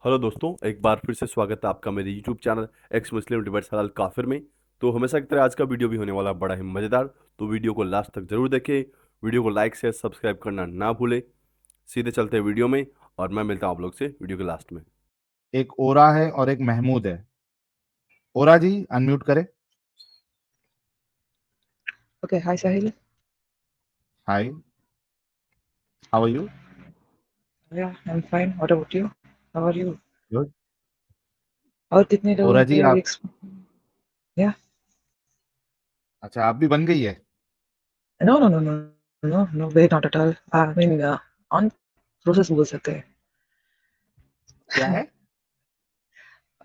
Hello दोस्तों, एक बार फिर से स्वागत है आपका मेरे यूट्यूब चैनल एक्स मुस्लिम डिबेट्स हलाल काफिर में। तो हमेशा की तरह आज का वीडियो भी होने वाला बड़ा ही मज़ेदार। तो वीडियो को लास्ट तक जरूर देखें। वीडियो को लाइक शेयर सब्सक्राइब करना ना भूलें। सीधे चलते हैं वीडियो में और मैं मिलता हूँ आप लोग से वीडियो के लास्ट में। एक ओरा है और एक महमूद है। ओरा जी अनम्यूट करें। Okay, hi Sahil. Hi, how are you? Yeah, I'm fine. What about you? How are you? Good. और कितने लोगों ओरा जी के आप, एक या अच्छा आप भी बन गई है? No wait not at all I mean on process बोल सकते हैं। क्या है?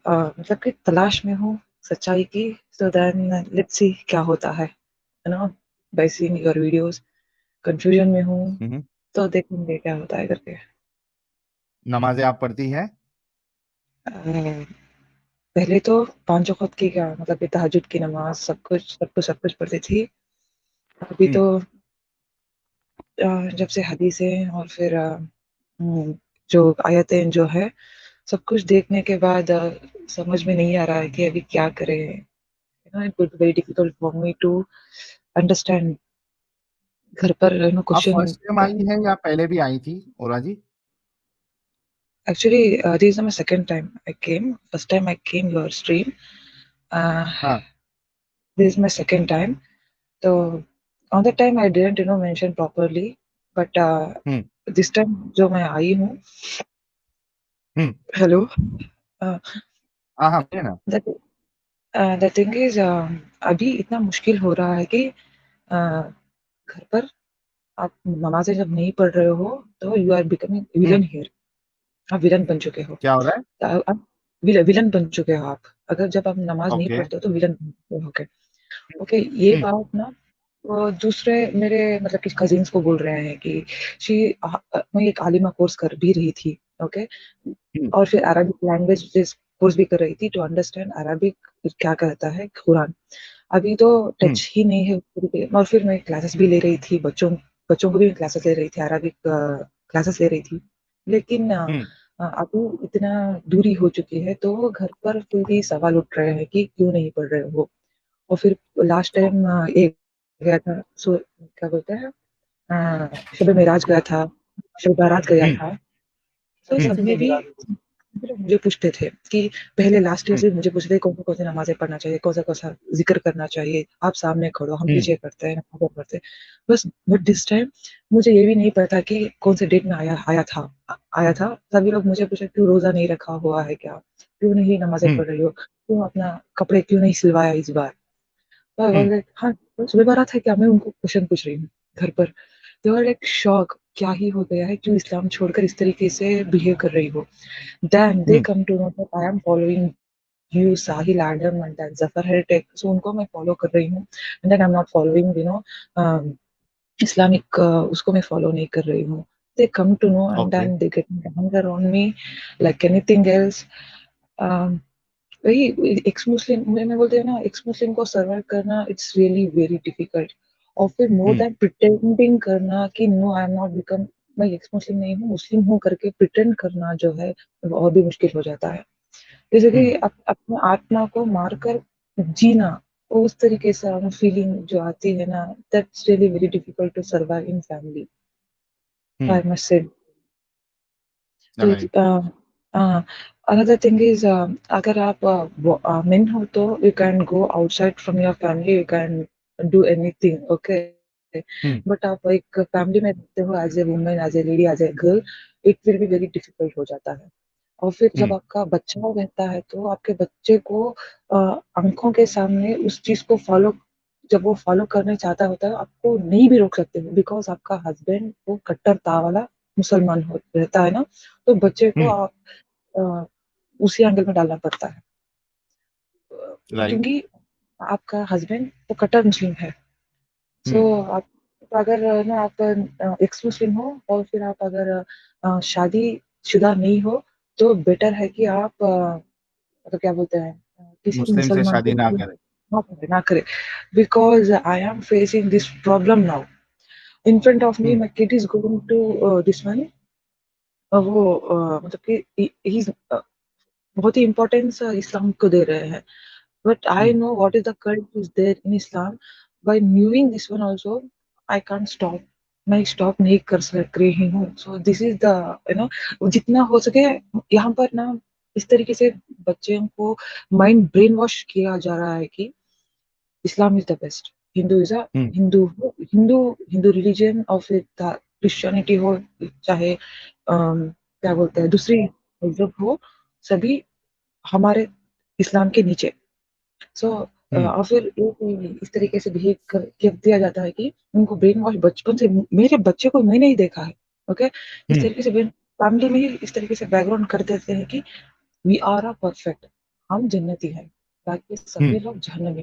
मतलब कि तलाश में हूँ सच्चाई की। सो देन लेट्स सी क्या होता है, you know, by seeing your videos. Confusion में हूँ, हम्म। तो देखेंगे क्या होता है करके। नमाजें आप पढ़ती हैं? uh, पहले तो पांच वक्त की क्या मतलब कि तहज्जुद की नमाज सब कुछ पढ़ती थी। अभी हम्म। तो जब से हदीसें और फिर जो आयतें जो है, सब कुछ देखने के बाद समझ में नहीं आ रहा है कि अभी क्या करें। It would very difficult for me to understand. घर पर आप क्वेश्चन। फर्स्ट टाइम आई हैं या पहले भी आई थी ओरा जी? Actually this is my second time I came. First time I came your stream. हाँ। This is my second time. तो on that time I didn't mention properly, but hmm. This time जो मैं आई हूँ। हम्म। हेलो। हाँ हाँ, बोलिए ना। द थिंग इज, अभी इतना मुश्किल हो रहा है कि घर पर आप नमाज़ें जब नहीं पढ़ रहे हो, तो you are becoming hmm. Villain here. आप विलन बन चुके हो। क्या हो रहा है? आप विलन बन चुके हो आप। अगर जब आप नमाज़ नहीं ओके। पढ़ते हो तो विलन बन चुके हो। ओके, ओके, ये हम्म। बात ना दूसरे मेरे मतलब कि कज़िन्स को बोल रहे हैं कि शी मैं एक आलिमा कोर्स कर भी रही थी। ओके, हम्म। और फिर अरबिक लैंग्वेज कोर्स भी कर रही थी टू अंडरस्टैंड अरबिक क्या कहता है कुरान। अभी तो हम्म। टच ही नहीं है उस तरीके। और फिर मैं क्लासेस भी ले रही थी, बच्चों बच्चों को भी क्लासेस ले रही थी, अरबिक क्लासेस ले रही थी। लेकिन हम्म। अभी इतना दूरी हो चुकी है, तो घर पर फिर भी सवाल उठ रहे हैं कि क्यों नहीं पढ़ रहे हो। और फिर लास्ट टाइम एक गया था, सो क्या बोलते हैं, शब मेराज गया था, शब बारात गया हम्म। था। तो हम्म। सब में भी लोग मुझे पूछते थे कि पहले लास्ट ईयर हम्म। से मुझे पूछते थे कौन सी नमाजें पढ़ना चाहिए, कौन सा जिक्र करना चाहिए। आप सामने खड़ो, हम हम्म। पीछे करते हैं, नमाज़ें पढ़ते हैं। बस बट दिस टाइम मुझे ये भी नहीं पता कि कौन से डेट में आया था। सभी लोग मुझे पूछे क्यों रोजा नहीं रखा हुआ है क्या, क्यों नहीं नमाजें हम्म। पढ़ रही हो, क्यों अपना कपड़े क्यों नहीं सिलवाया इस बार। तो आई वाज हम्म। लाइक, हाँ, सुबह बारात है क्या, मैं उनको क्वेश्चन पूछ रही हूँ घर पर। दे वर लाइक शॉक, क्या ही हो गया है, क्यों इस्लाम छोड़कर इस तरीके से बिहेव कर रही हो। Then they hmm. Come to know that I am following you, Sahil Adam and then Zafar Heritage. So उनको मैं फॉलो कर रही हूँ, and then I'm not following, Islamic, उसको मैं फॉलो नहीं कर रही हूँ। They come to know and okay. then they get anger on me like anything else. Um, वही एक्स मुस्लिम मैं बोलते हैं ना, एक्स मुस्लिम को सर्वाइव करना इट्स रियली वेरी डिफिकल्ट। और फिर मोर हम्म। देन प्रिटेंडिंग करना कि no I am not become, मैं एक्स मुस्लिम नहीं हूँ, मुस्लिम हूँ करके प्रिटेंड करना जो है वो और भी मुश्किल हो जाता है। जैसे कि हम्म। अपने आत्मा को मारकर जीना, वो उस तरीके से फीलिंग जो आती है ना, that's really very difficult to survive in family, hmm. I must say. तो राइट। अनदर थिंग इज, अगर आप मेन हो तो you can go outside from your family, you can do anything, okay. Hmm. But आप एक family में रहते हो as a women, as a lady, as a girl, it will be very difficult हो जाता है। और फिर जब हम्म। आपका बच्चा रहता है तो आपके बच्चे को आंखों के सामने उस चीज को फॉलो, जब वो फॉलो करने चाहता होता है, आपको नहीं भी रोक सकते हो बिकॉज आपका हस्बैंड वो कट्टरता वाला मुसलमान हो रहता है ना। तो बच्चे को हम्म। आप अ, उसी एंगल में डालना पड़ता है, राइट। क्योंकि आपका हस्बैंड वो कट्टर मुस्लिम है। सो हम्म। आप अगर ना आप एक्स मुस्लिम हो और फिर आप अगर शादी शुदा नहीं हो, तो बेटर है कि आप मतलब क्या बोलते हैं, किसी मुस्लिम से मुसलमान शादी को ना करें। ना करे। Because I am facing this problem now in front of me. Hmm. My kid is going to this one, वो मतलब कि बहुत ही इम्पोर्टेंस इस्लाम को दे रहे हैं। But I hmm know what is the cult is there in Islam. By knowing this one also, I can't stop. मैं stop नहीं कर सक रही हूँ। सो दिस इज द जितना हो सके यहाँ पर ना इस तरीके से बच्चों को माइंड ब्रेन वॉश किया जा रहा है कि Islam is the best, Hindu is a hmm Hindu Hindu Hindu religion और फिर क्रिश्चियनिटी हो, चाहे क्या बोलते हैं दूसरी मजहब हो, सभी हमारे इस्लाम के नीचे। सो हम्म और फिर एक इस तरीके से बिहेव कर दिया जाता है कि उनको ब्रेन वॉश बचपन से, मेरे बच्चे को मैंने ही देखा है। ओके, इस हम्म तरीके से फैमिली में ही इस तरीके से बैकग्राउंड कर देते हैं कि वी आर अ परफेक्ट, हम जन्नती हैं, बाकी हम्म सभी लोग जहन्नमी।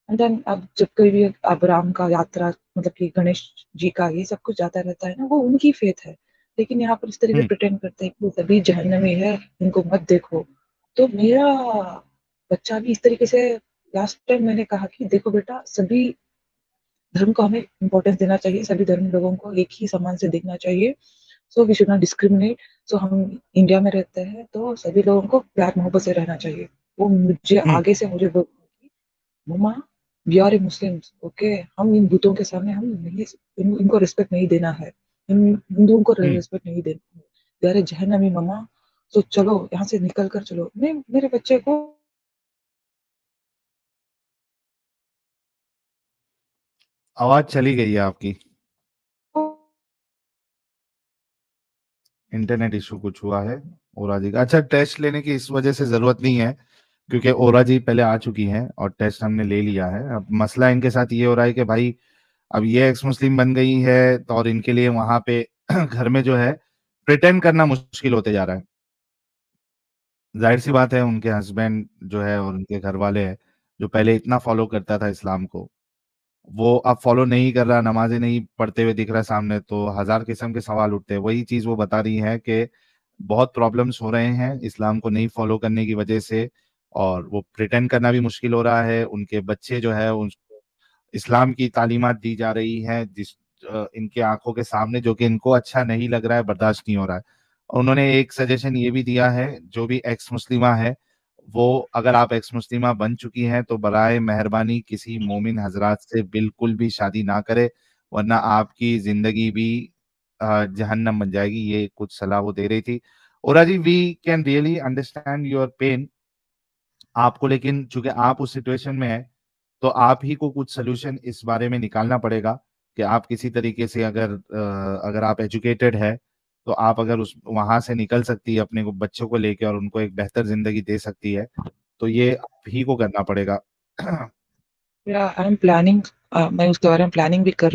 एंड देन अब जब कोई भी अब राम का यात्रा, मतलब कि गणेश जी का ये सब कुछ जाता रहता है ना, वो उनकी फेथ है। लेकिन यहाँ पर इस तरीके से हम्म प्रिटेंड करते हैं कि सभी जहन्नमी है, इनको मत देखो। तो मेरा बच्चा भी इस तरीके से, लास्ट टाइम मैंने कहा कि देखो बेटा, सभी धर्म को हमें इम्पोर्टेंस देना चाहिए, सभी धर्म लोगों को एक ही समान से देखना चाहिए। So we should not discriminate. So हम इंडिया में रहते हैं तो सभी लोगों को प्यार मोहब्बत से रहना चाहिए। वो मुझे हम्म आगे से मुझे mama, we are a Muslims, okay, हम इन भूतों के सामने हम नहीं, इनको रिस्पेक्ट नहीं देना है, इन हिंदुओं को हम्म रिस्पेक्ट नहीं देना है, दे आर ए जहन्नमी मम्मा। तो चलो यहाँ से निकल कर चलो। मैं मेरे बच्चे को आवाज चली गई है आपकी। इंटरनेट इशू कुछ हुआ है ओरा जी का। अच्छा, टेस्ट लेने की इस वजह से जरूरत नहीं है, क्योंकि ओरा जी पहले आ चुकी हैं और टेस्ट हमने ले लिया है। अब मसला इनके साथ ये हो रहा है कि भाई अब ये एक्स मुस्लिम बन गई है, तो और इनके लिए वहां पे घर में जो है प्रिटेंड करना मुश्किल होते जा रहा है। जाहिर सी बात है, उनके हस्बैंड जो है और उनके घर वाले हैं, जो पहले इतना फॉलो करता था इस्लाम को, वो अब फॉलो नहीं कर रहा, नमाजें नहीं पढ़ते हुए दिख रहा है सामने, तो हजार किस्म के सवाल उठते हैं। वही चीज वो बता रही है कि बहुत प्रॉब्लम्स हो रहे हैं इस्लाम को नहीं फॉलो करने की वजह से, और वो प्रिटेंड करना भी मुश्किल हो रहा है। उनके बच्चे जो है उनको इस्लाम की तालीमात दी जा रही हैं जिस इनके आंखों के सामने, जो कि इनको अच्छा नहीं लग रहा है, बर्दाश्त नहीं हो रहा है। और उन्होंने एक सजेशन ये भी दिया है, जो भी एक्स मुस्लिमा है, वो अगर आप एक्स मुस्लिमा बन चुकी हैं तो बराए मेहरबानी किसी मोमिन हजरात से बिल्कुल भी शादी ना करे, वरना आपकी जिंदगी भी जहन्नम बन जाएगी। ये कुछ सलाह वो दे रही थी। और जी, we can really understand your pain आपको, लेकिन चूंकि आप उस सिचुएशन में है, तो आप ही को कुछ सोल्यूशन इस बारे में निकालना पड़ेगा कि आप किसी तरीके से, अगर आप एजुकेटेड है, तो आप अगर उस वहां से निकल सकती है अपने को बच्चों को लेके और उनको एक बेहतर जिंदगी दे सकती है, तो ये आप ही को करना पड़ेगा। या आई एम प्लानिंग, मैं उसके बारे में प्लानिंग भी कर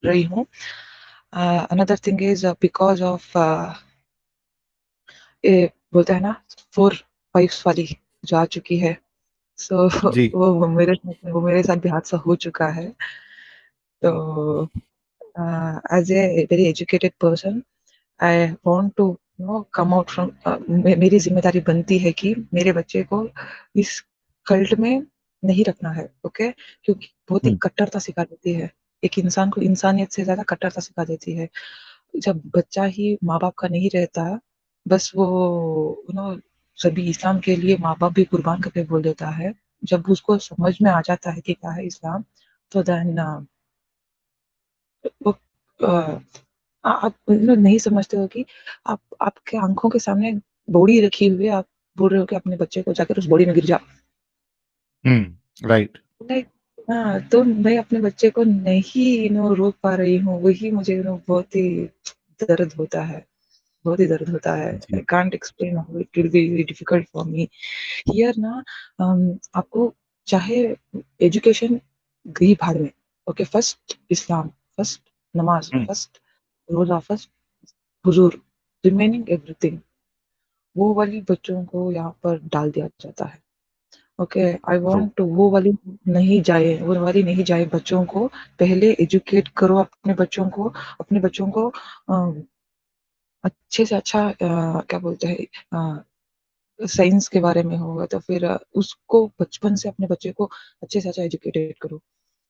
रही हूँ। Another thing is because of ये बोलते हैं ना, 4 वाइफ्स वाली जो आ चुकी है। सो जी। वो मेरे साथ भी हादसा हो चुका है। तो as a very educated person, I want to come out from, मेरी जिम्मेदारी बनती है कि मेरे बच्चे को इस कल्ट में नहीं रखना है। ओके, क्योंकि बहुत ही हम्म कट्टरता सिखा देती है, एक इंसान को इंसानियत से ज्यादा कट्टरता सिखा देती है। जब बच्चा ही माँ बाप का नहीं रहता, बस वो सभी इस्लाम के लिए माँ बाप भी कुर्बान करके बोल देता है। जब उसको समझ में आ जाता है कि क्या है इस्लाम, तो देन वो आप नहीं समझते हो कि आप आपके आंखों के सामने बोड़ी रखी हुई है, आप बोल रहे हो कि अपने बच्चे को जाकर उस बोड़ी में गिर जा। राइट। लाइक, हाँ, तो मैं अपने बच्चे को नहीं रोक पा रही हूँ, वही मुझे बहुत ही दर्द होता है, बहुत ही दर्द होता है। आई जी। Can't explain how it will be difficult for me here ना। आपको चाहे एजुकेशन गई भाड़ में, ओके, फर्स्ट इस्लाम, फर्स्ट नमाज, हम्म फर्स्ट रोजा, फर्स्ट हुजूर, रिमेनिंग एवरीथिंग, वो वाली बच्चों को यहाँ पर डाल दिया जाता है। Okay, I true. Want to वो वाली नहीं जाए, वो वाली नहीं जाए। बच्चों को पहले एजुकेट करो, अपने बच्चों को अच्छे से अच्छा, क्या बोलते हैं, साइंस के बारे में होगा तो फिर उसको बचपन से अपने बच्चे को अच्छे से अच्छा एजुकेटेड करो,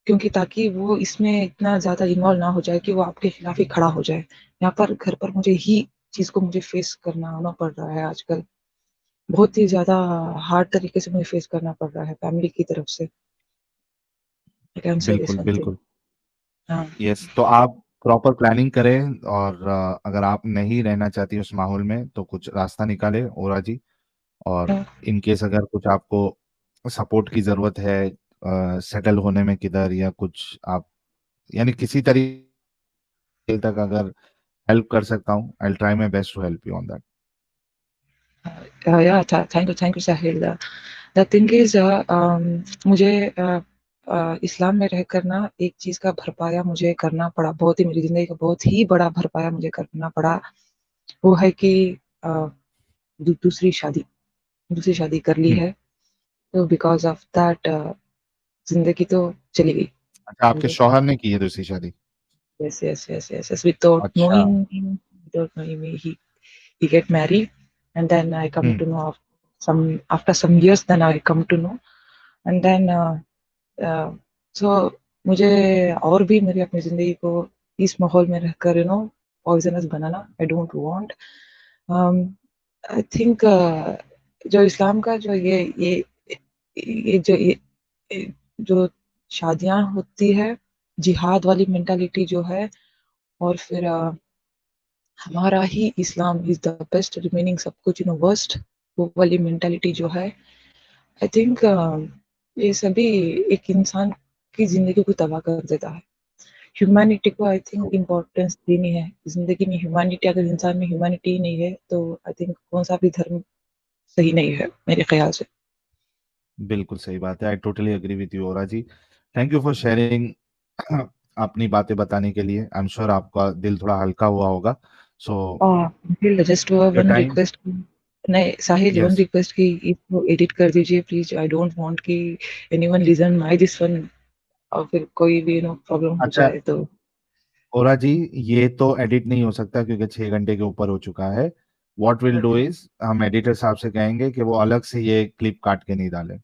क्योंकि ताकि वो इसमें इतना ज्यादा इन्वॉल्व ना हो जाए कि वो आपके खिलाफ ही खड़ा हो जाए। यहाँ पर घर पर मुझे ही चीज को मुझे फेस करना पड़ रहा है आजकल। बहुत ही ज़्यादा हार्ड तरीके से मुझे फेस करना पड़ रहा है फैमिली की तरफ से। आई कैन से दिस बिल्कुल, वन थिंग। बिल्कुल। हाँ, यस, तो आप प्रॉपर प्लानिंग करें और अगर आप नहीं रहना चाहती उस माहौल में तो कुछ रास्ता निकालें ओरा जी। और हाँ, इन केस अगर कुछ आपको सपोर्ट की ज़रूरत है सेटल होने में किधर या कुछ आप यानी किसी तरीके तक अगर हेल्प कर सकता हूँ, I will try my best to help you on that. Yeah thank you Sahil. The thing is मुझे इस्लाम में रहकर ना एक चीज़ का भरपाया मुझे करना पड़ा, बहुत ही मेरी ज़िंदगी का बहुत ही बड़ा भरपाया मुझे करना पड़ा। वो है कि अ, दूसरी शादी कर ली हुँ। है, तो बिकॉज़ ऑफ दैट ज़िंदगी तो चली गई, अच्छा, आपके समझे? शौहर ने की है दूसरी शादी? Yes. Without अच्छा। knowing him, without knowing me, he get married, and then I come hmm. to know some after some years. Then I come to know, and then uh, so मुझे और भी मेरी अपनी ज़िंदगी को इस माहौल में रहकर पॉइज़नस बनाना I don't want. I think जो इस्लाम का जो ये जो शादियाँ होती है, जिहाद वाली मेंटालिटी जो है, और फिर हमारा ही इस्लाम इज़ द बेस्ट रिमेनिंग सब कुछ वर्स्ट, वो वाली मेंटालिटी जो है, आई थिंक ये सभी एक इंसान की ज़िंदगी को तबाह कर देता है। ह्यूमैनिटी को आई थिंक इम्पोर्टेंस देनी है। ज़िंदगी में ह्यूमैनिटी, अगर इंसान में ह्यूमैनिटी ही नहीं है, तो आई थिंक कौन-सा भी धर्म सही नहीं है, मेरे ख़्याल से। बिल्कुल सही बात है। I totally agree with you Ora ji. Thank you for sharing अपनी बातें बताने के लिए। आई एम श्योर आपका दिल थोड़ा हल्का हुआ होगा। So Sahil, just your one time. Request. नहीं साहिल, वन यस। रिक्वेस्ट कि इसको एडिट कर दीजिए प्लीज़। आई डोंट वांट कि anyone listen my this one, और फिर कोई भी प्रॉब्लम हो अच्छा जाए तो। ओरा जी, ये तो एडिट नहीं हो सकता क्योंकि 6 घंटे के ऊपर हो चुका है। What will do okay. Is हम एडिटर साहब से कहेंगे कि वो अलग से ये क्लिप काट के नहीं डालें।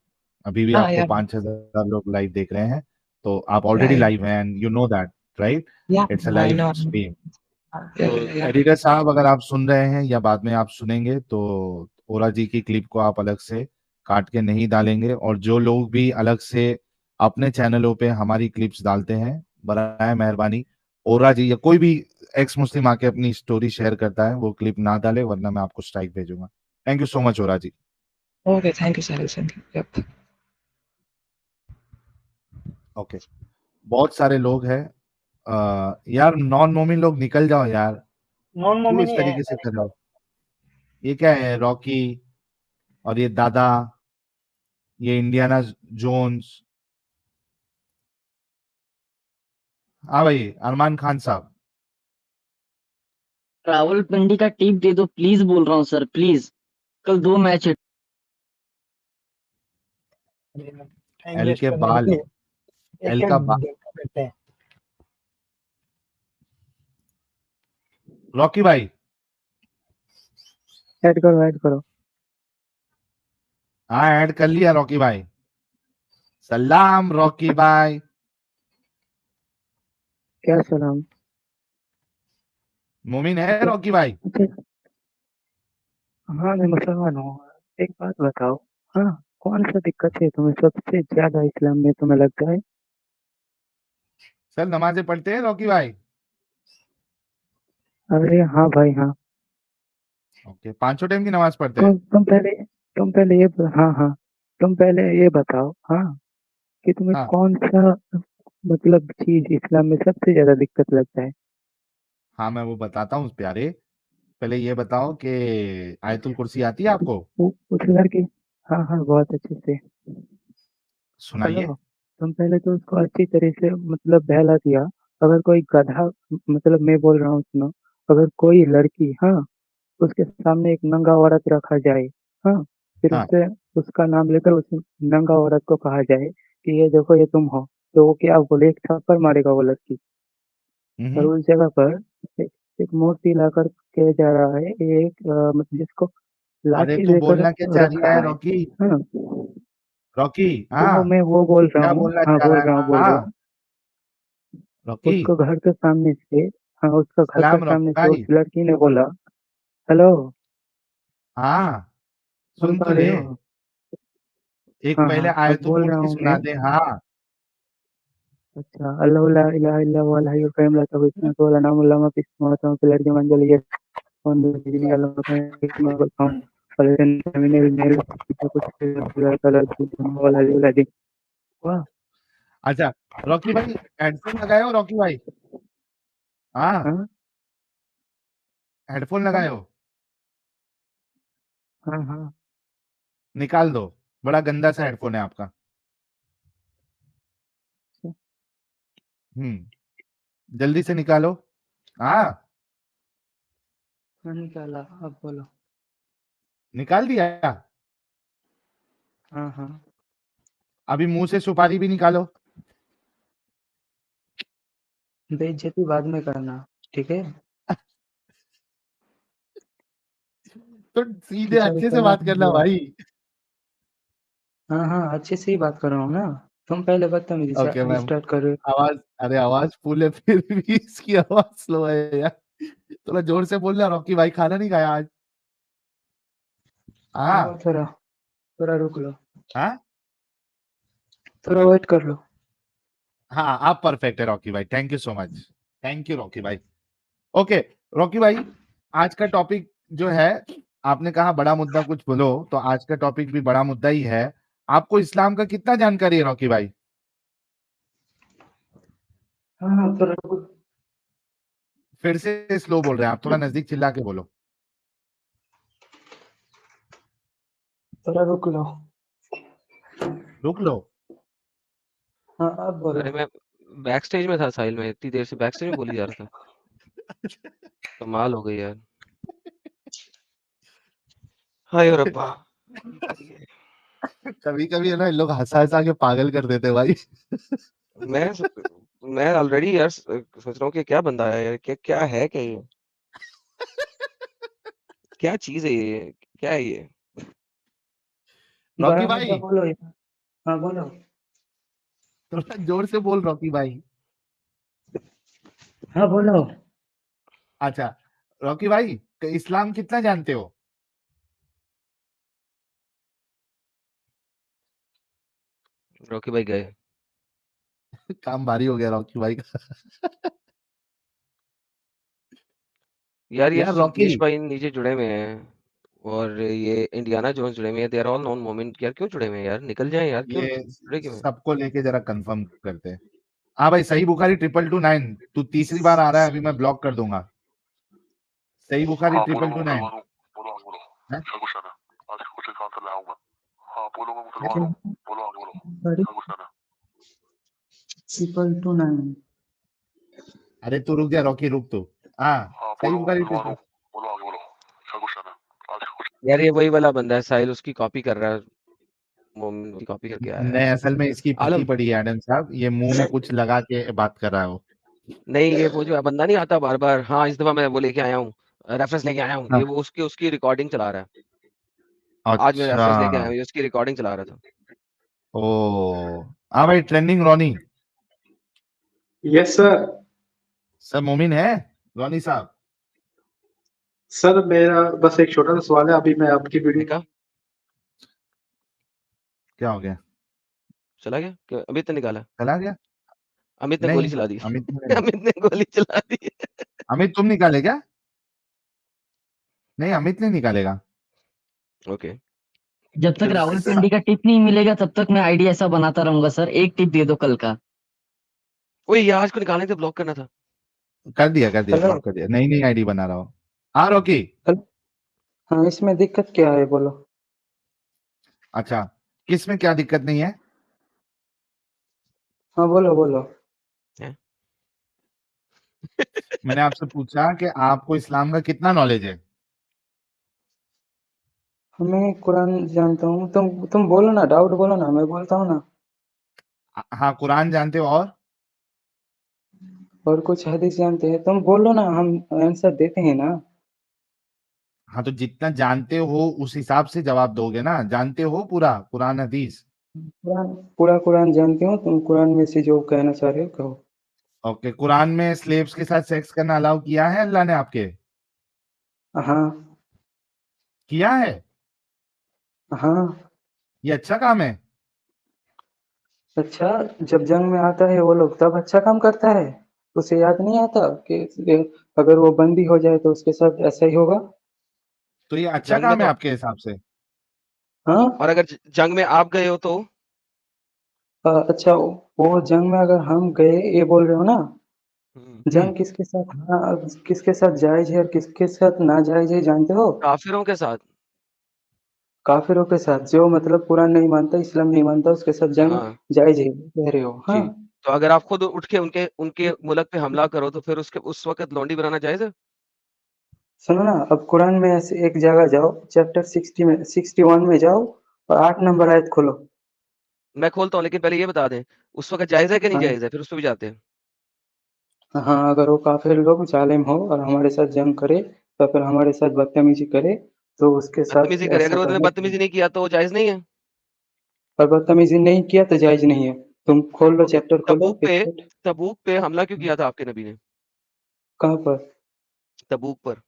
अभी भी हाँ, आपको या 5-6 हजार लोग लाइव देख रहे हैं, तो आप या ऑलरेडी या लाइव हैं and you know that, right? Yeah it's a I live no. Stream. Yeah तो या एडिटर साहब अगर आप सुन रहे हैं या बाद में आप सुनेंगे तो ओरा जी की क्लिप को आप अलग से काट के नहीं डालेंगे। और जो लोग भी अलग से अपने चैनलों पे हमारी क्लिप्स डालते हैं, बराए मेहरबानी ओरा जी या कोई भी एक्स मुस्लिम आके अपनी स्टोरी शेयर करता है वो क्लिप ना डाले, वरना मैं आपको स्ट्राइक भेजूंगा। Thank you so much Ora ji. Okay, thank you Sahil, thank you. Yup. Okay. बहुत सारे लोग हैं। यार नॉन मोमिन लोग निकल जाओ यार, नॉन क्यों मोमिन इस ही है। तरीके से कर रहे हो? ये क्या है रॉकी और ये दादा, ये इंडियाना जोन्स। हाँ भाई अरमान खान साहब। रावलपिंडी का टिप दे दो प्लीज, बोल रहा हूँ सर प्लीज। कल 2 मैच है। टाइम एल वेस्ट के करने के बाल, लिए एल एक का एक बाल। देखते रहते हैं। रॉकी भाई। ऐड करो। हाँ ऐड कर लिया रॉकी भाई। सलाम रॉकी भाई। क्या सलाम। मोमिन है अच्छा। रॉकी भाई? अच्छा। हाँ, मैं मुसलमान हूँ। एक बात बताओ। हाँ, कौन सा दिक्कत है तुम्हें सबसे ज्यादा इस्लाम में तुम्हें लगता है? सर नमाजें पढ़ते हैं रॉकी भाई? अरे हाँ भाई हाँ। ओके, पांचों टाइम की नमाज पढ़ते हैं? तुम पहले ये हाँ हाँ, तुम पहले ये बताओ हाँ, कि तुम्हें हाँ कौन सा मतलब चीज इस्लाम में सबसे ज्यादा दिक्कत लगता है? हाँ, मैं वो बताता हूँ प्यारे। पहले ये बताओ कि आयतुल कुर्सी आती है आपको? उस लड़की। हाँ हाँ, बहुत अच्छे से। सुनाइए। हेलो। तुम पहले तो उसको अच्छी तरह से मतलब बहला दिया। अगर कोई गधा, मतलब मैं बोल रहा हूँ सुनो, अगर कोई लड़की हाँ, उसके सामने एक नंगा औरत रखा जाए, हाँ, फिर हाँ। उससे उसका नाम लेकर उस नंगा औरत को कहा जाए कि ये देखो ये तुम हो, तो वो क्या बोले, एक थप्पड़ मारेगा वो लड़की। और हम्म। उस जगह पर एक, एक मूर्ति लाकर किया जा रहा है, एक मतलब जिसको अरे लाठी तू देकर बोलना क्या चाह रहा रखा है है। रॉकी? हाँ, रॉकी वो हाँ। मैं वो बोल रहा क्या हूँ। बोलना हाँ, चाह रहा है? बोल रहा हाँ हूँ। रॉकी। उसको घर के सामने से, हाँ, उसका घर का सलाम रॉकी सामने से उस भाई। लड़की ने बोला, हेलो। हाँ सुन सुन तो पा रहे ले, हो? एक हाँ पहले हाँ, अब आयतुल बोल रहा कुर्सी हूँ सुना मैं। दे। हाँ अच्छा, अल्लाहु ला इलाहा इल्ला हुवल हय्युल क़य्यूम ला तअख़ुज़ुहु वला नामुल लहु मा फ़िस समावाति व फ़िल अर्ज़ि मन ज़ा यस्ताग़िथु अल्लाहुम्मा वलकम वलैन मिनल मेल वल अलीयुल अज़ीम। वाह! अच्छा, रॉकी भाई हेडफोन लगाए हो? रॉकी भाई, हाँ हाँ, हेडफोन लगाए हो? हाँ, हाँ। निकाल दो, बड़ा गंदा सा हेडफोन है आपका। जल्दी से निकालो। हाँ हाँ, निकाला, अब बोलो। निकाल दिया। हाँ, हाँ। अभी मुंह से सुपारी भी निकालो। बेइज्जती बाद में करना, ठीक है? तो सीधे खिचड़ी अच्छे से करना बात करना भाई। हाँ, हाँ, अच्छे से ही बात कर रहा हूँ ना। तुम पहले बदतमीजी ओके मैम, स्टार्ट कर रहे हो। आवाज, अरे आवाज फुल है फिर भी इसकी आवाज स्लो है यार। थोड़ा जोर से बोलना। रॉकी भाई खाना नहीं खाया आज? रुको हाँ थोड़ा, थोड़ा रुक लो, हाँ थोड़ा वेट कर लो। हाँ, आप परफेक्ट है रॉकी भाई, thank you so much. Thank you Rocky भाई। ओके रॉकी भाई, आज का टॉपिक जो है, आपने कहा बड़ा मुद्दा कुछ बोलो, तो आज का टॉपिक भी बड़ा मुद्दा ही है। आपको इस्लाम का कितना जानकारी है रॉकी भाई? हाँ, हाँ, थोड़ा रुको, फिर से स्लो बोल रहे हैं आप, थोड़ा नजदीक चिल्ला के बोलो। थोड़ा रुक लो। रुक लो। हाँ, अब बोलो। अरे मैं बैक स्टेज में था साहिल, में इतनी देर से बैक स्टेज में बोली जा रहा था। कमाल हो गई यार। हाय रब्बा। करिए। कभी कभी है ना, इन लोग हंसा हंसा के पागल कर देते हैं भाई। मैं मैं ऑलरेडी यार सोच रहा हूँ कि क्या बंदा है यार, क्या क्या है, क्या ये, क्या चीज है ये, क्या है ये। रॉकी बड़ा मुद्दा भाई बोलो यार। हाँ, बोलो। थोड़ा जोर से बोल रॉकी भाई। हाँ, बोलो। अच्छा रॉकी भाई, तो इस्लाम कितना जानते हो? रॉकी भाई गए काम भारी हो गया रॉकी भाई का। यार, ये यार रॉकी, सिद्धेश भाई नीचे जुड़े हुए हैं, और ये इंडियाना जोन्स जुड़े हुए हैं। They are all non moment यार, क्यों जुड़े हुए हैं यार, निकल जाए यार, क्यों ये जुड़े क्यों हैं? सबको लेके जरा कंफर्म करते हैं। हाँ भाई, सही बुखारी 2229, तू तीसरी बार आ रहा है, अभी मैं ब्लॉक कर दूंगा। सही बुखारी हाँ बोलो, मैं 2229 मुसलमान हूँ। बोलो आगे बोलो। है? क्या क्वेश्चन है? आज कुछ एक आंसर लाऊंगा। हाँ बोलो, मैं है? मुसलमान हूँ। बोलो आगे बोलो। सॉरी, क्या क्वेश्चन है? 229। अरे तू रुक जा रॉकी, रुक तू। हाँ हाँ सही बोलो, मैं बुखारी मुसलमान हूँ। बोलो आगे बोलो। क्या क्वेश्चन है? आज कुछ यार ये वही वाला बंदा है साहिल, उसकी कॉपी कर रहा है, मोमेंट की कॉपी करके आया नहीं, है। असल में इसकी फटी आलम, पड़ी है एडम साहब, ये मुंह में कुछ लगा के बात कर रहा है वो। नहीं ये वो जो बंदा नहीं आता बार बार, हाँ इस दफा मैं वो लेके आया हूँ, रेफरेंस लेके आया हूँ, हाँ, ये वो उसकी उसकी रिकॉर्डिंग चला रहा है। आज मैं अच्छा। रेफरेंस लेके आया हूँ, ये उसकी रिकॉर्डिंग चला रहा था। ओ हाँ भाई, ट्रेंडिंग रॉनी यस सर। सब मोमिन है। रॉनी साहब, सर मेरा बस एक छोटा सा सवाल है। अभी मैं आपकी वीडियो देखा, क्या हो गया? चला गया क्या? अमित ने निकाला, चला गया? अमित ने गोली नहीं, चला दी। अमित ने, अमित ने गोली चला दी। अमित तुम निकाले क्या? नहीं, अमित नहीं निकालेगा। ओके, जब तक फिर राहुल पिंडी का टिप नहीं मिलेगा तब तक मैं आईडी ऐसा बनाता रहूंगा सर। एक टिप दे दो कल का। ओए यार आज को निकालने थे, ब्लॉक करना था। कर दिया, कर दिया, हेलो, ब्लॉक कर दिया, नई नई आईडी बना रहा हूँ। हाँ रॉकी। हेलो। हाँ, इसमें दिक्कत क्या है बोलो। अच्छा, किस में क्या दिक्कत नहीं है? हाँ, बोलो बोलो। हैं? मैंने आपसे पूछा कि आपको इस्लाम का कितना नॉलेज है? मैं कुरान जानता हूँ। तुम बोलो ना, डाउट बोलो ना, मैं बोलता हूँ ना। हाँ कुरान जानते हो, और कुछ हदीस जानते हैं, तुम बोलो ना, हम आंसर देते हैं ना। हाँ तो जितना जानते हो उस हिसाब से जवाब दोगे ना। जानते हो पूरा कुरान हदीस? कुरान, पूरा कुरान जानते हो। तुम कुरान में से जो कहना चाह रहे हो कहो। ओके, कुरान में स्लेव्स के साथ सेक्स करना अलाउ किया है अल्लाह ने आपके? हाँ, किया है? हाँ। ये अच्छा काम है। अच्छा, जब जंग में आता है वो लोग तब अच्छा काम करता है। उसे याद नहीं आता कि अगर वो बंदी हो जाए तो उसके साथ ऐसा ही होगा। तो ये अच्छा जंग में काम है तो आपके हिसाब से। हाँ। और अगर जंग में आप गए हो तो अच्छा, वो जंग में अगर हम गए, ये बोल रहे हो ना? जंग किसके साथ, हाँ, किसके साथ जायज है और किसके साथ नाजायज है जानते हो? काफिरों के साथ। काफिरों के साथ, जो मतलब कुरान नहीं मानता, इस्लाम नहीं मानता, उसके साथ जंग हाँ जायज है, कह रहे हो? हाँ। जी। तो अगर आप खुद उठ के उनके उनके मुल्क पे हमला करो तो फिर उसके उस वक्त लौंडी बनाना जायज है? सुनो ना, अब कुरान में ऐसे एक जगह जाओ, चैप्टर 60 में 61 में जाओ और 8 नंबर आयत खोलो। मैं खोलता हूँ, लेकिन पहले ये बता दें उस वक्त जायज है कि नहीं हाँ। जायज है, फिर उस पे भी जाते हैं। हाँ, अगर वो काफिर लोग जालिम हो और हमारे साथ जंग करे या फिर हमारे साथ बदतमीजी करे तो उसके साथ बदतमीजी करे, ऐसा अगर उन्होंने करना बदतमीजी चाहिए। नहीं किया तो जायज नहीं है? और बदतमीजी नहीं किया तो जायज नहीं है। तुम खोल लो, ओके, चैप्टर खोलो, तबूक पे हमला क्यों किया था आपके नबी ने? कहाँ पर? तबूक पर।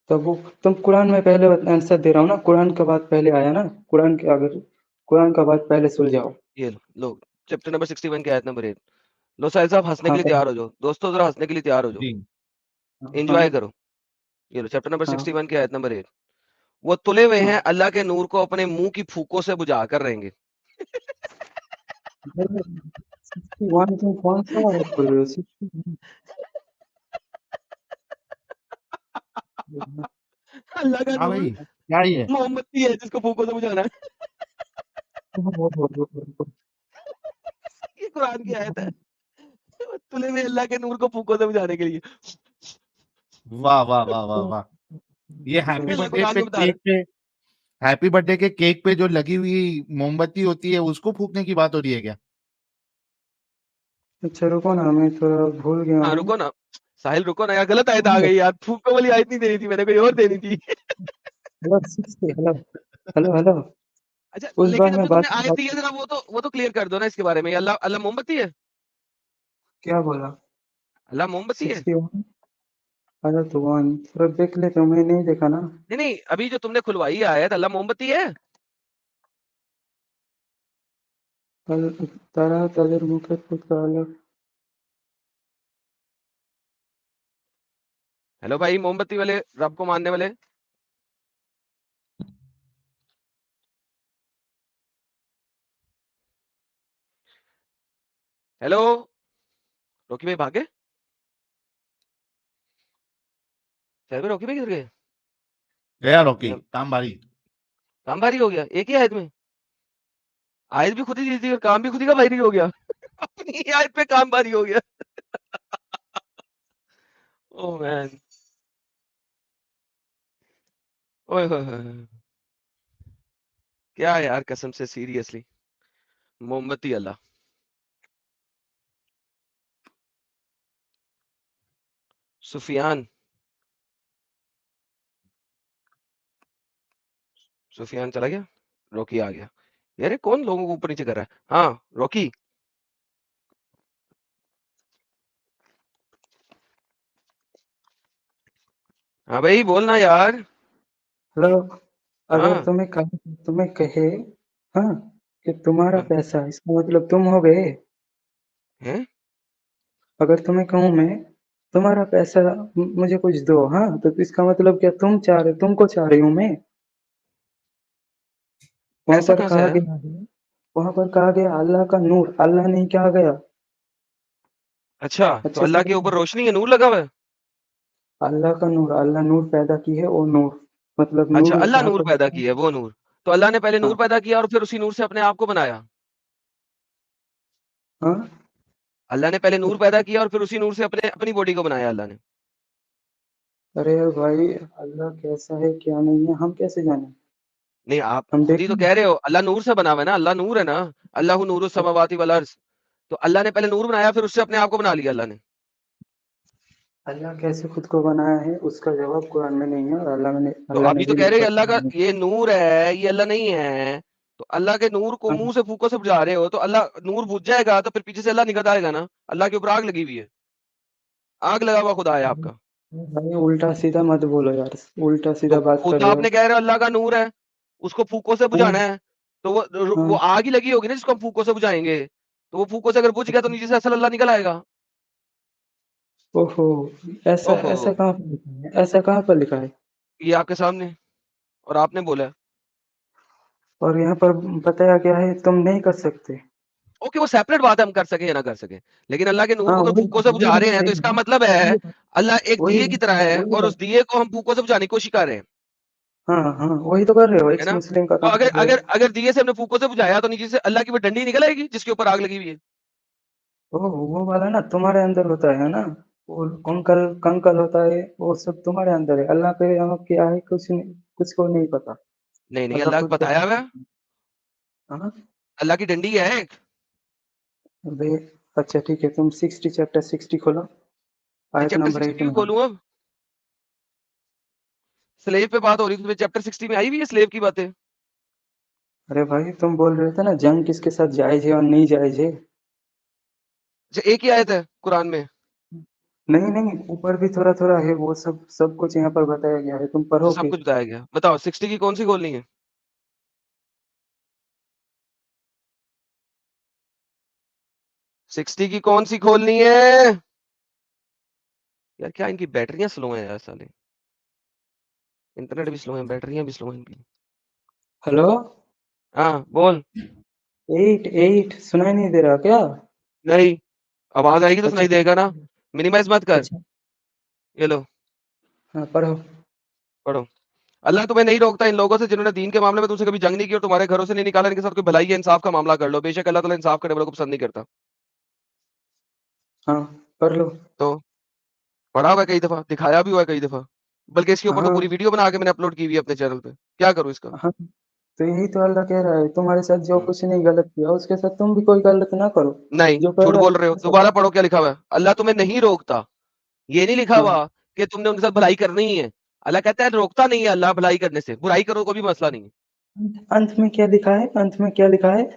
तो वो तुम कुरान में पहले आंसर दे रहा हूँ ना, कुरान का बात पहले आया ना, कुरान का बात पहले सुलझाओ। ये लो चैप्टर नंबर 61 की आयत नंबर 1। लो साहिल साहब, हंसने हाँ के लिए तैयार हो जाओ दोस्तों, जरा हंसने के लिए तैयार हो जाओ, जी। हाँ एंजॉय करो। ये लो चैप्टर नंबर हाँ। 61 की आयत नंबर 1। वो तुले हुए हाँ। हैं, अल्लाह के नूर को अपने मुंह की फूकों से बुझा कर रहेंगे। 61 तुम कौन सा आयत बोल रहे हो? 61। अल्लाह का हाँ नूर भाई, क्या ये? मोमबत्ती है जिसको फूकों से बुझाना है। ये कुरान की आयत है। तुले हुए अल्लाह के नूर को फूकों से बुझाने के लिए। वाह वाह वाह वाह वाह। ये हैप्पी अल्लाह बर्थडे कुरान पे में बता रहा केक पे, हैप्पी बर्थडे के केक पे जो लगी हुई मोमबत्ती होती है उसको फूकने की बात हो रही है क्या? अच्छा रुको ना, मैं थोड़ा भूल गया है। हाँ हूँ। रुको ना, साहिल रुको ना यार, गलत आयत आ गई यार, फूकों वाली आयत नहीं देनी थी, मैंने कोई और देनी थी। Hello 60, hello hello hello. अच्छा, उस बार लेकिन अब मैं जो तुमने बात आयत दी है जरा वो तो क्लियर कर दो ना इसके बारे में। ये अल्लाह अल्लाह मोमबत्ती है? क्या बोला? अल्लाह मोमबत्ती है? 61, अरे तो 1 थोड़ा देख लेते हो, मैं नहीं देखा ना। नहीं नहीं, अभी जो तुमने खुलवाई है आयत, अल्लाह मोमबत्ती है? कल तारा तलेर मुकत पुतकाला। हेलो भाई, मोमबत्ती वाले, रब को मानने वाले। हेलो, रोकी भाई भागे? सर में रोकी भाई किधर गए? गया रॉकी, जब काम भारी। काम भारी हो गया एक ही आयत में? आयत भी खुद ही दी थी और काम भी खुद ही का भारी हो गया। अपनी ही आयत पे काम भारी हो गया। ओह मैन, ओए होए होए होए। क्या यार, कसम से सीरियसली, मोमबत्ती अल्लाह। सुफियान, सुफियान चला गया, रॉकी आ गया। यार ये कौन लोगों को ऊपर नीचे कर रहा है? हाँ रॉकी। हाँ भाई बोलना यार। हेलो, अगर हाँ तुम्हें कहे, हाँ, कि तुम्हारा हाँ, पैसा, इसका मतलब तुम हो गए। हैं? अगर तुम्हें कहूँ मैं, तुम्हारा पैसा मुझे कुछ दो, हाँ, तो इसका मतलब क्या तुमको चाह रही हूँ मैं? वहां पैसा पर कहाँ से कहा आया? गया है, वहां पर कहा गया अल्लाह का नूर, अल्लाह नहीं कहा गया। अच्छा, तो अच्छे से अल्लाह के देखो, ऊपर रोशनी है, नूर लगा हुआ है? अल्लाह का नूर, अल्लाह नूर पैदा की है, वो नूर, मतलब अच्छा, नूर अल्लाह वहां नूर पर पैदा की है, वो नूर। तो अल्लाह ने पहले नूर हाँ पैदा किया और फिर उसी नूर से अपने आप को बनाया। हाँ। अल्लाह ने पहले नूर पैदा किया और फिर उसी नूर से अपने अपनी बॉडी को बनाया अल्लाह ने। अरे भाई, अल्लाह कैसा है क्या नहीं है हम कैसे जाने? नहीं, आप हम खुद ही देखें। तो कह रहे हो अल्लाह नूर से बना हुआ है ना, अल्लाह नूर है ना। अल्लाहु नूरुस समावाति वल अर्ज़। तो अल्लाह ने पहले नूर बनाया, फिर उससे अपने आप को बना लिया अल्लाह ने। अल्लाह कैसे खुद को बनाया है उसका जवाब कुरान में नहीं है, और तो अल्लाह ने अभी तो भी कह नहीं रहे हैं अल्लाह का बताया। ये नूर है, ये अल्लाह नहीं है। तो अल्लाह के नूर को हाँ, मुंह से फूकों से बुझा रहे हो, तो अल्लाह नूर बुझ जाएगा तो फिर पीछे से अल्लाह निकल आएगा ना। अल्लाह के ऊपर आग लगी हुई है, आग लगा हुआ खुदा है आपका। भाई उल्टा सीधा मत बोलो यार, उल्टा तो सीधा बात खुद कर रहे आपने हो। कह रहे हो अल्लाह का नूर है, उसको फूकों से बुझाना है, तो वो हाँ आग ही लगी होगी ना जिसको हम फूकों से बुझाएंगे, तो वो फूकों से अगर बुझ गया तो नीचे से असल अल्लाह निकल आएगा। ओहो, ऐसा ओहो, ऐसा कहाँ पर लिखा है, ऐसा कहाँ पर लिखा है? ये आपके सामने, और आपने बोला है। और यहाँ पर बताया गया है तुम नहीं कर सकते। ओके, वो सेपरेट बात है, हम कर सके या ना कर सके, लेकिन अल्लाह के नूर हाँ को अगर वही फूकों से वही बुझा बात रहे हैं तो सही इसका है, मतलब है वही बात अल्लाह एक वही दिए की तरह है वही और बात। उस दिए को हम फूकों से बुझाने की कोशिश कर रहे हैं, हाँ हाँ वही तो कर रहे हो, है एक्स ना? मुस्लिम का तो काम अगर कर रहे अगर हो। अगर दिए से हमने फूकों से बुझाया तो नीचे से अल्लाह की वो डंडी निकल आएगी जिसके ऊपर आग लगी हुई है। ओह वो वाला ना तुम्हारे अंदर होता है ना, वो कंकल कंकल होता है, वो सब तुम्हारे अंदर है। अल्लाह के यहाँ क्या है कुछ नहीं, कुछ को नहीं पता। नहीं नहीं, अल्लाह अल्लाह खुद को बताया पता हुआ है, है। हाँ अल्लाह की डंडी है एक। अबे, अच्छा ठीक है, तुम 60 चैप्टर 60 खोलो, आयत चैप्टर नंबर 60 1 भी में। खोलूं अब? स्लेव पे बात हो रही थी, तो चैप्टर 60 में आई हुई है स्लेव की बातें। अरे भाई तुम बोल रहे थे ना जंग किसके साथ जायज है और नहीं जायज है। अच्छा, एक ही आयत है कुरान में? नहीं नहीं, ऊपर भी थोड़ा थोड़ा है, वो सब सब कुछ यहाँ पर बताया गया है, तुम अच्छा, पढ़ो सब फिर। कुछ बताया गया, बताओ 60 की कौन सी खोलनी है? 60 की कौन सी खोलनी है? यार क्या इनकी बैटरियां स्लो हैं यार साले, इंटरनेट भी स्लो है, बैटरियां भी स्लो हैं इनकी। हेलो, हाँ बोल। 8 सुनाई नहीं दे रहा क्या? नहीं, आवाज आएगी तो अच्छा सुनाई देगा ना। मिनिमाइज मत कर। अच्छा, ये लो, हाँ पढ़ो। पढ़ो। अल्लाह तुम्हें नहीं रोकता इन लोगों से जिन्होंने दीन के मामले में तुमसे कभी जंग नहीं की और तुम्हारे घरों से नहीं निकाला, इनके साथ कोई भलाई या इंसाफ का मामला कर लो, बेशक अल्लाह ताला इंसाफ करने वालों को पसंद नहीं करता। हाँ पढ़ लो। तो पढ़ा हुआ है कई दफा, दिखाया भी हुआ है कई दफा, बल्कि इसके ऊपर तो हाँ पूरी वीडियो बना के मैंने अपलोड की हुई है अपने चैनल पे। क्या करूं इसका? हाँ, तो यही तो अल्लाह कह रहा है, तुम्हारे साथ जो हम्म। कुछ नहीं गलत किया उसके साथ तुम भी कोई गलत ना करो। नहीं, जो कर झूठ रहा है बोल रहे हो, उसके साथ दोबारा पढ़ो क्या लिखा हुआ है। अल्लाह तुम्हें नहीं रोकता, ये नहीं लिखा हाँ, हुआ कि तुमने उनके साथ भलाई करनी ही है। अल्लाह कहता है रोकता नहीं है अल्लाह भलाई करने से, बुराई करो कोई भी मसला नहीं है। अंत में क्या लिखा है, अंत में क्या लिखा है?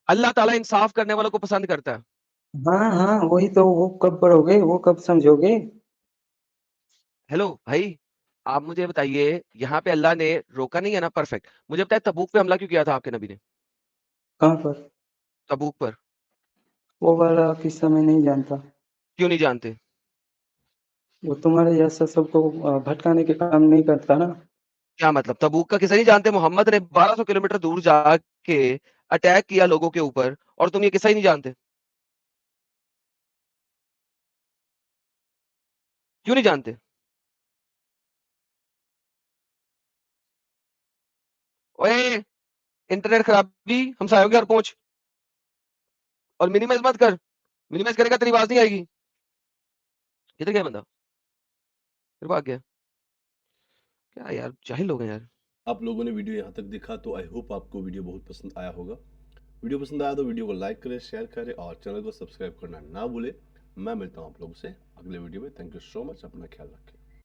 अल्लाह ताला इंसाफ करने वालों को पसंद करता है। हाँ हाँ वही तो, वो कब पढ़ोगे, वो कब समझोगे? हेलो भाई, आप मुझे बताइए, यहाँ पे अल्लाह ने रोका नहीं है ना, परफेक्ट। मुझे बताइए तबूक पे हमला क्यों किया था आपके नबी ने? कहाँ पर? तबूक पर वो वाला किस्सा मैं नहीं जानता। क्यों नहीं जानते? वो तुम्हारे जैसा सबको भटकाने के काम नहीं करता ना। क्या मतलब तबूक का किस्सा नहीं जानते? मोहम्मद ने 1200 किलोमीटर दूर जाके अटैक किया लोगों के ऊपर और तुम ये किस्सा ही नहीं जानते? क्यों नहीं जानते? ओए, इंटरनेट खराबी, हमसायों के घर पहुंच, और मिनिमाइज मत कर, मिनिमाइज करेगा तेरी आवाज नहीं आएगी। किधर गया बंदा? फिर भाग गया। क्या यार, जाहिल लोग हैं यार। आप लोगों ने वीडियो यहाँ तक देखा तो आई होप आपको वीडियो बहुत पसंद आया होगा। वीडियो पसंद आया तो वीडियो को लाइक करें, शेयर करें और चैनल को सब्सक्राइब करना ना भूलें। मैं मिलता हूँ आप लोगों से अगले वीडियो में। थैंक यू सो मच, अपना ख्याल रखें।